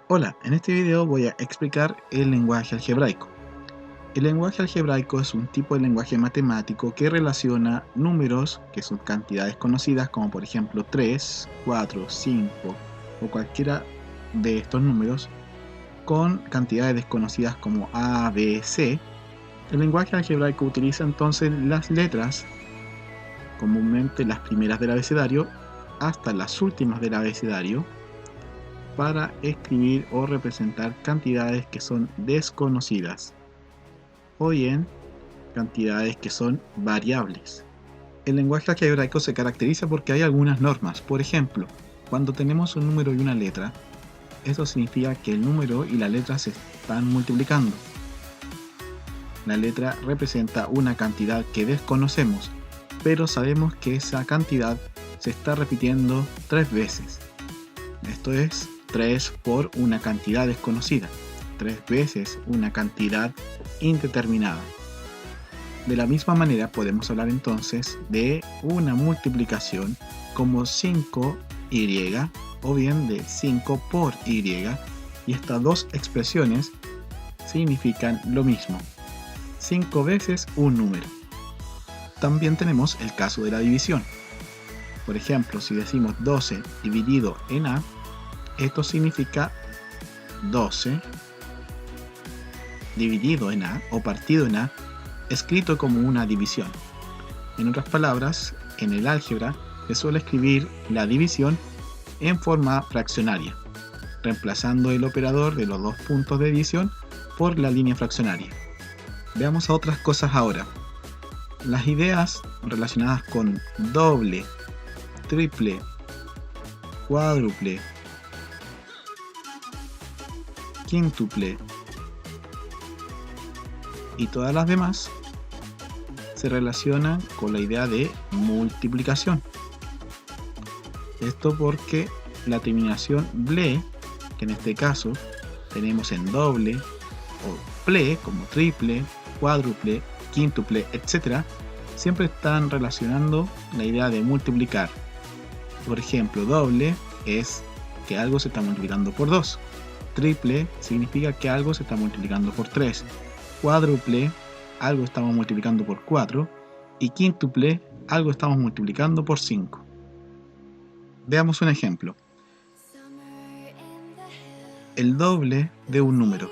Hola, en este video voy a explicar el lenguaje algebraico. El lenguaje algebraico es un tipo de lenguaje matemático que relaciona números, que son cantidades conocidas como por ejemplo 3, 4, 5 o cualquiera de estos números, con cantidades desconocidas como A, B, C. El lenguaje algebraico utiliza entonces las letras, comúnmente las primeras del abecedario, hasta las últimas del abecedario, para escribir o representar cantidades que son desconocidas, o bien cantidades que son variables. El lenguaje algebraico se caracteriza porque hay algunas normas. Por ejemplo, cuando tenemos un número y una letra, eso significa que el número y la letra se están multiplicando. La letra representa una cantidad que desconocemos, pero sabemos que esa cantidad se está repitiendo 3 veces. Esto es 3 por una cantidad desconocida, 3 veces una cantidad indeterminada. De la misma manera podemos hablar entonces de una multiplicación como 5y o bien de 5 por y, y estas dos expresiones significan lo mismo, 5 veces un número. También tenemos el caso de la división. Por ejemplo, si decimos 12 dividido en A, esto significa 12 dividido en A o partido en A, escrito como una división. En otras palabras, en el álgebra se suele escribir la división en forma fraccionaria, reemplazando el operador de los dos puntos de división por la línea fraccionaria. Veamos a otras cosas ahora. Las ideas relacionadas con doble, triple, cuádruple, quíntuple y todas las demás se relacionan con la idea de multiplicación. Esto porque la terminación ble, que en este caso tenemos en doble, o ple como triple, cuádruple, quíntuple, etc., siempre están relacionando la idea de multiplicar. Por ejemplo, doble es que algo se está multiplicando por 2. Triple significa que algo se está multiplicando por 3. Cuádruple, algo estamos multiplicando por 4. Y quíntuple, algo estamos multiplicando por 5. Veamos un ejemplo. El doble de un número.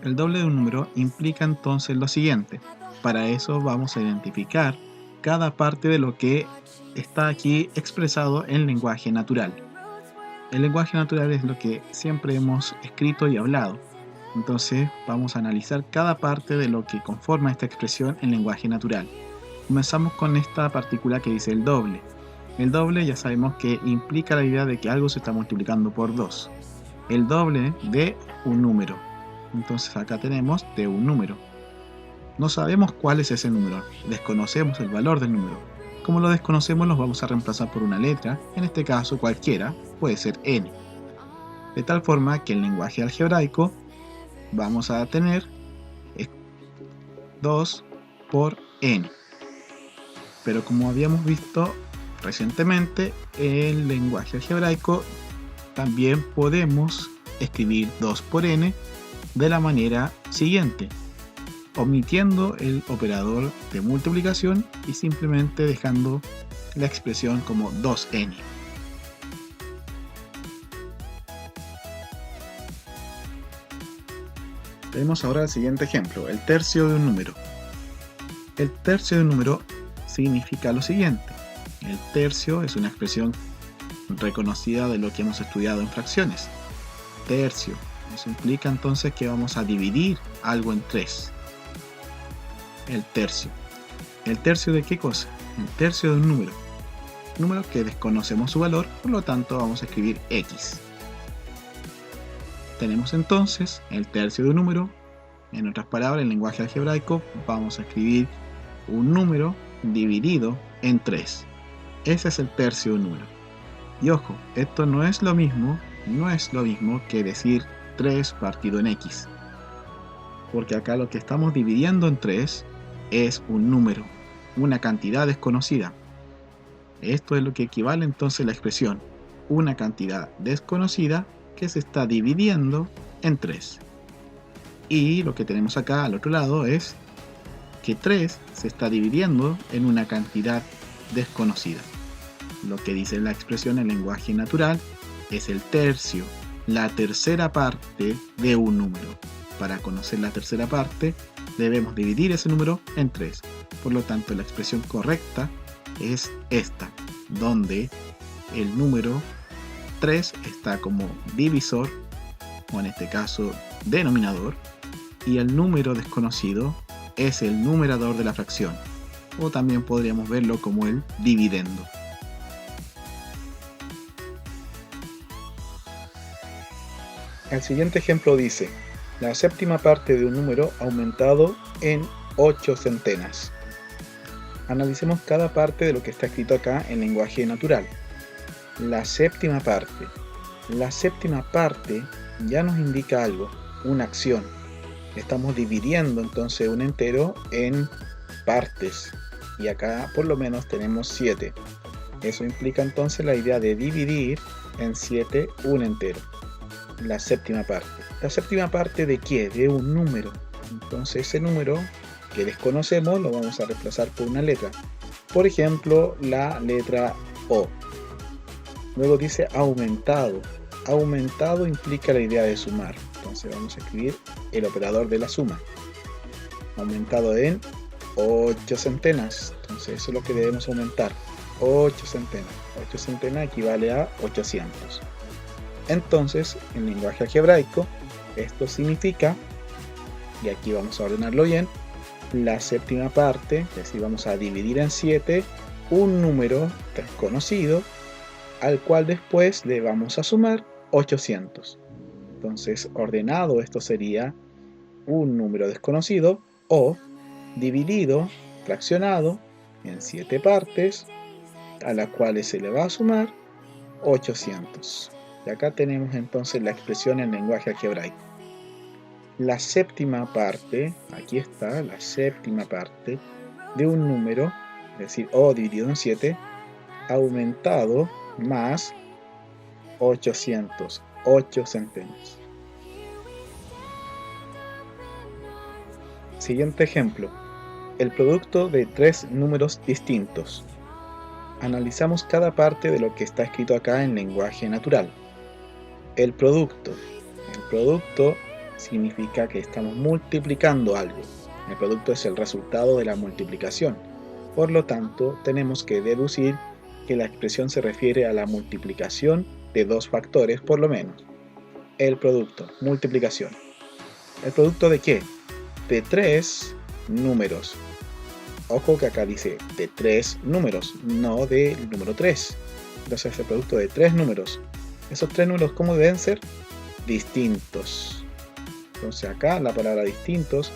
El doble de un número implica entonces lo siguiente. Para eso vamos a identificar cada parte de lo que está aquí expresado en lenguaje natural. El lenguaje natural es lo que siempre hemos escrito y hablado. Entonces vamos a analizar cada parte de lo que conforma esta expresión en lenguaje natural. Comenzamos con esta partícula que dice el doble. El doble ya sabemos que implica la idea de que algo se está multiplicando por 2. El doble de un número. Entonces acá tenemos de un número. No sabemos cuál es ese número, desconocemos el valor del número. Como lo desconocemos, los vamos a reemplazar por una letra, en este caso cualquiera, puede ser n. De tal forma que en lenguaje algebraico vamos a tener 2 por n. Pero como habíamos visto recientemente, en lenguaje algebraico también podemos escribir 2 por n de la manera siguiente, omitiendo el operador de multiplicación y simplemente dejando la expresión como 2n. Tenemos ahora el siguiente ejemplo, el tercio de un número. El tercio de un número significa lo siguiente. El tercio es una expresión reconocida de lo que hemos estudiado en fracciones. Tercio. Eso implica entonces que vamos a dividir algo en 3. El tercio. ¿El tercio de qué cosa? El tercio de un número. Número que desconocemos su valor, por lo tanto vamos a escribir x. Tenemos entonces el tercio de un número. En otras palabras, en lenguaje algebraico vamos a escribir un número dividido en 3. Ese es el tercio de un número. Y ojo, esto no es lo mismo que decir 3 partido en x. Porque acá lo que estamos dividiendo en 3 es un número, una cantidad desconocida. Esto es lo que equivale entonces a la expresión una cantidad desconocida que se está dividiendo en 3. Y lo que tenemos acá al otro lado es que 3 se está dividiendo en una cantidad desconocida. Lo que dice la expresión en lenguaje natural es el tercio, la tercera parte de un número. Para conocer la tercera parte debemos dividir ese número en 3. Por lo tanto, la expresión correcta es esta, donde el número 3 está como divisor, o en este caso denominador, y el número desconocido es el numerador de la fracción, o también podríamos verlo como el dividendo. El siguiente ejemplo dice: la séptima parte de un número aumentado en 8 centenas. Analicemos cada parte de lo que está escrito acá en lenguaje natural. La séptima parte. La séptima parte ya nos indica algo, una acción. Estamos dividiendo entonces un entero en partes. Y acá por lo menos tenemos 7. Eso implica entonces la idea de dividir en 7 un entero. La séptima parte. ¿La séptima parte de qué? De un número. Entonces ese número que desconocemos lo vamos a reemplazar por una letra. Por ejemplo, la letra O. Luego dice aumentado. Aumentado implica la idea de sumar. Entonces vamos a escribir el operador de la suma. Aumentado en 8 centenas. Entonces eso es lo que debemos aumentar. 8 centenas. 8 centenas equivale a 800. Entonces, en lenguaje algebraico, esto significa, y aquí vamos a ordenarlo bien, la séptima parte, es decir, vamos a dividir en 7 un número desconocido, al cual después le vamos a sumar 800. Entonces, ordenado, esto sería un número desconocido o dividido, fraccionado en 7 partes, a las cuales se le va a sumar 800. Y acá tenemos entonces la expresión en lenguaje algebraico. La séptima parte, aquí está, la séptima parte de un número, es decir, O dividido en 7, aumentado más 800, 8 centenas. Siguiente ejemplo. El producto de 3 números distintos. Analizamos cada parte de lo que está escrito acá en lenguaje natural. El producto. El producto significa que estamos multiplicando algo. El producto es el resultado de la multiplicación. Por lo tanto, tenemos que deducir que la expresión se refiere a la multiplicación de 2 factores por lo menos. El producto, multiplicación. ¿El producto de qué? De 3 números. Ojo que acá dice de 3 números, no del número 3. Entonces el producto de 3 números. Esos 3 números, ¿cómo deben ser? Distintos. Entonces acá la palabra distintos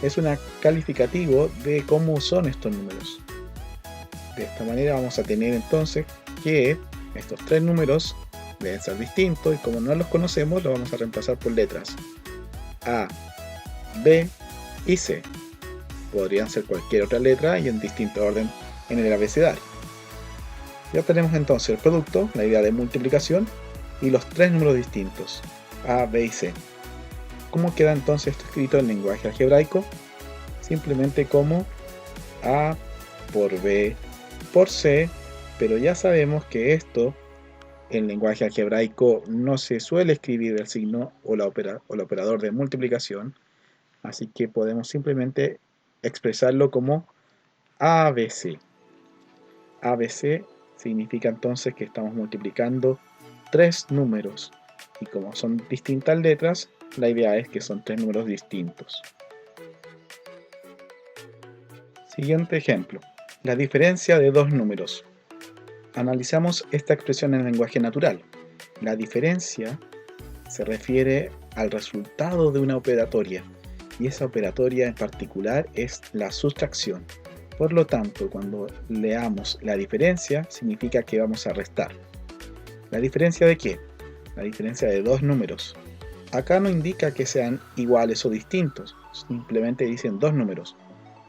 es un calificativo de cómo son estos números. De esta manera vamos a tener entonces que estos 3 números deben ser distintos y como no los conocemos los vamos a reemplazar por letras A, B y C. Podrían ser cualquier otra letra y en distinto orden en el abecedario. Ya tenemos entonces el producto, la idea de multiplicación y los 3 números distintos, A, B y C. ¿Cómo queda entonces esto escrito en lenguaje algebraico? Simplemente como A por B por C, pero ya sabemos que esto en lenguaje algebraico no se suele escribir el signo o el operador de multiplicación, así que podemos simplemente expresarlo como ABC. ABC significa entonces que estamos multiplicando 3 números y como son distintas letras, la idea es que son 3 números distintos. Siguiente ejemplo. La diferencia de 2 números. Analizamos esta expresión en lenguaje natural. La diferencia se refiere al resultado de una operatoria y esa operatoria en particular es la sustracción. Por lo tanto, cuando leamos la diferencia, significa que vamos a restar. ¿La diferencia de qué? La diferencia de 2 números. Acá no indica que sean iguales o distintos, simplemente dicen 2 números.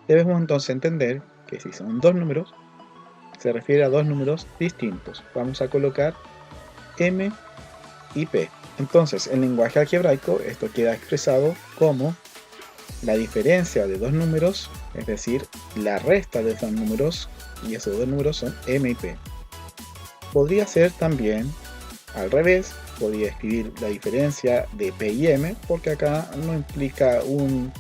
Debemos entonces entender que si son 2 números, se refiere a 2 números distintos. Vamos a colocar M y P. Entonces, en lenguaje algebraico esto queda expresado como la diferencia de dos números, es decir, la resta de dos números, y esos dos números son M y P. Podría ser también al revés, podría escribir la diferencia de P y M, porque acá no implica un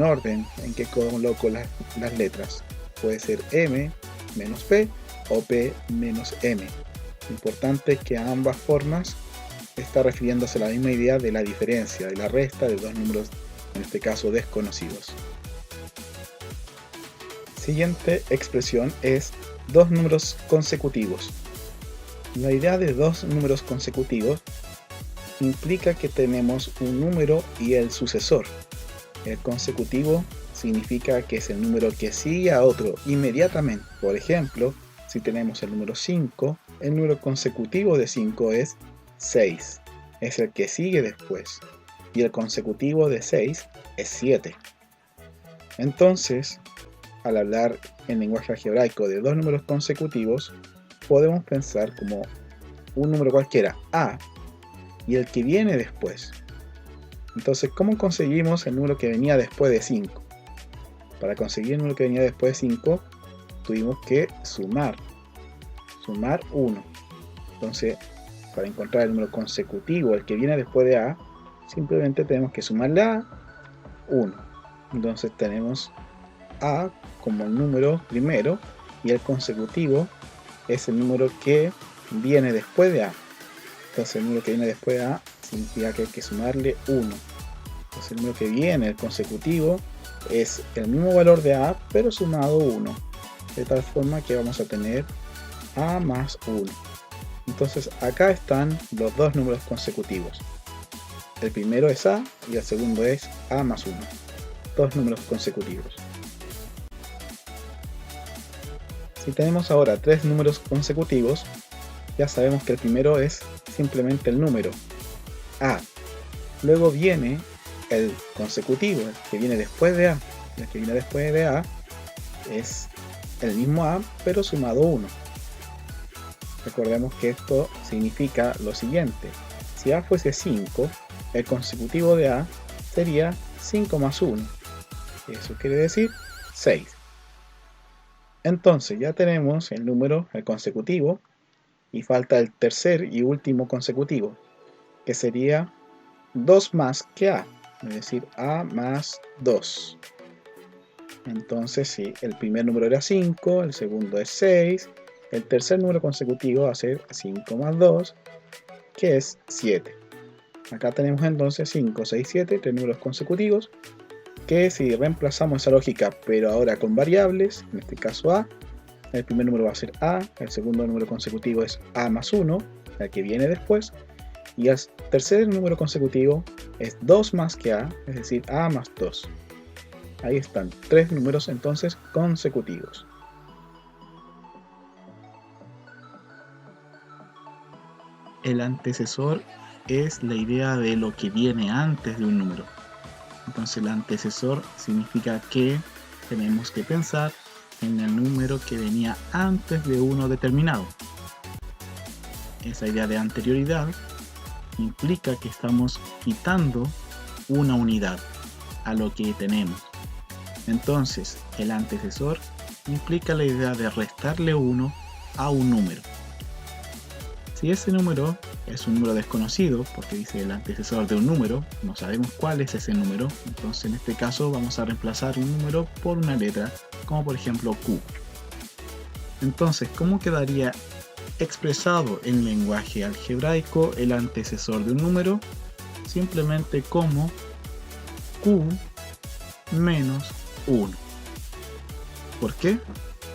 orden en que coloco las letras. Puede ser M menos P o P menos M. Lo importante es que a ambas formas está refiriéndose a la misma idea de la diferencia, de la resta de dos números, en este caso desconocidos. Siguiente expresión es dos números consecutivos. La idea de dos números consecutivos implica que tenemos un número y el sucesor. El consecutivo significa que es el número que sigue a otro inmediatamente. Por ejemplo, si tenemos el número 5, el número consecutivo de 5 es 6. Es el que sigue después. Y el consecutivo de 6 es 7. Entonces, al hablar en lenguaje algebraico de dos números consecutivos, podemos pensar como un número cualquiera, A, y el que viene después. Entonces, ¿cómo conseguimos el número que venía después de 5? Para conseguir el número que venía después de 5, tuvimos que sumar 1. Entonces, para encontrar el número consecutivo, el que viene después de A, simplemente tenemos que sumarle a 1. Entonces tenemos A como el número primero y el consecutivo es el número que viene después de A. Entonces el número que viene después de A significa que hay que sumarle 1. Entonces el número que viene, el consecutivo, es el mismo valor de A, pero sumado 1. De tal forma que vamos a tener A más 1. Entonces acá están los dos números consecutivos. El primero es A y el segundo es A más 1. Dos números consecutivos. Si tenemos ahora tres números consecutivos, ya sabemos que el primero es simplemente el número A. Luego viene el consecutivo, el que viene después de A. El que viene después de A es el mismo A, pero sumado 1. Recordemos que esto significa lo siguiente. Si A fuese 5, el consecutivo de A sería 5 más 1. Eso quiere decir 6. Entonces ya tenemos el número, el consecutivo, y falta el tercer y último consecutivo, que sería 2 más que A, es decir, A más 2. Entonces si el primer número era 5, el segundo es 6, el tercer número consecutivo va a ser 5 más 2, que es 7. Acá tenemos entonces 5, 6, 7, tres números consecutivos, que si reemplazamos esa lógica, pero ahora con variables, en este caso A, el primer número va a ser A, el segundo número consecutivo es A más 1, el que viene después, y el tercer número consecutivo es 2 más que A, es decir, A más 2. Ahí están, tres números entonces consecutivos. El antecesor es la idea de lo que viene antes de un número. Entonces el antecesor significa que tenemos que pensar en el número que venía antes de uno determinado. Esa idea de anterioridad implica que estamos quitando una unidad a lo que tenemos. Entonces el antecesor implica la idea de restarle 1 a un número. Si ese número es un número desconocido, porque dice el antecesor de un número, no sabemos cuál es ese número, entonces en este caso vamos a reemplazar un número por una letra, como por ejemplo Q. Entonces, ¿cómo quedaría expresado en lenguaje algebraico el antecesor de un número? Simplemente como Q menos 1. ¿Por qué?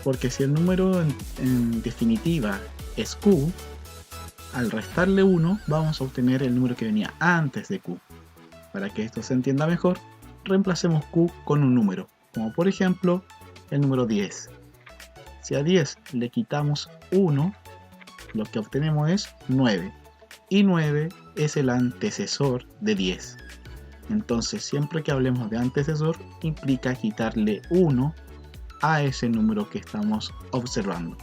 Porque si el número en definitiva es Q, al restarle 1 vamos a obtener el número que venía antes de Q. Para que esto se entienda mejor, reemplacemos Q con un número, como por ejemplo el número 10. Si a 10 le quitamos 1, lo que obtenemos es 9. Y 9 es el antecesor de 10. Entonces siempre que hablemos de antecesor implica quitarle 1 a ese número que estamos observando.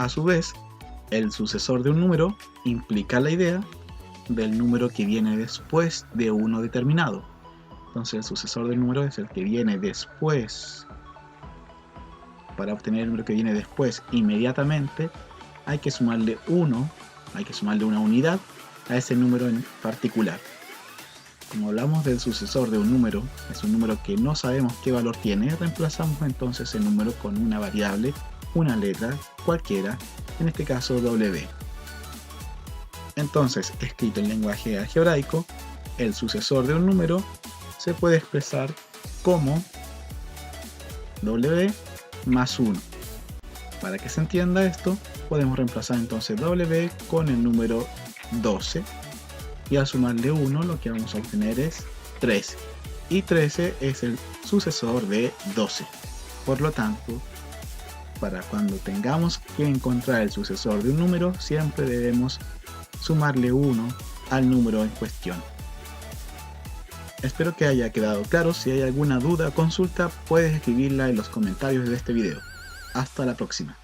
A su vez, el sucesor de un número implica la idea del número que viene después de uno determinado. Entonces el sucesor del número es el que viene después. Para obtener el número que viene después inmediatamente hay que sumarle 1, hay que sumarle una unidad a ese número en particular. Como hablamos del sucesor de un número, es un número que no sabemos qué valor tiene, reemplazamos entonces el número con una variable, una letra cualquiera, en este caso W. Entonces, escrito en lenguaje algebraico, el sucesor de un número se puede expresar como W más 1. Para que se entienda esto, podemos reemplazar entonces W con el número 12 y al sumarle 1 lo que vamos a obtener es 13. Y 13 es el sucesor de 12. Por lo tanto, para cuando tengamos que encontrar el sucesor de un número, siempre debemos sumarle 1 al número en cuestión. Espero que haya quedado claro. Si hay alguna duda o consulta, puedes escribirla en los comentarios de este video. Hasta la próxima.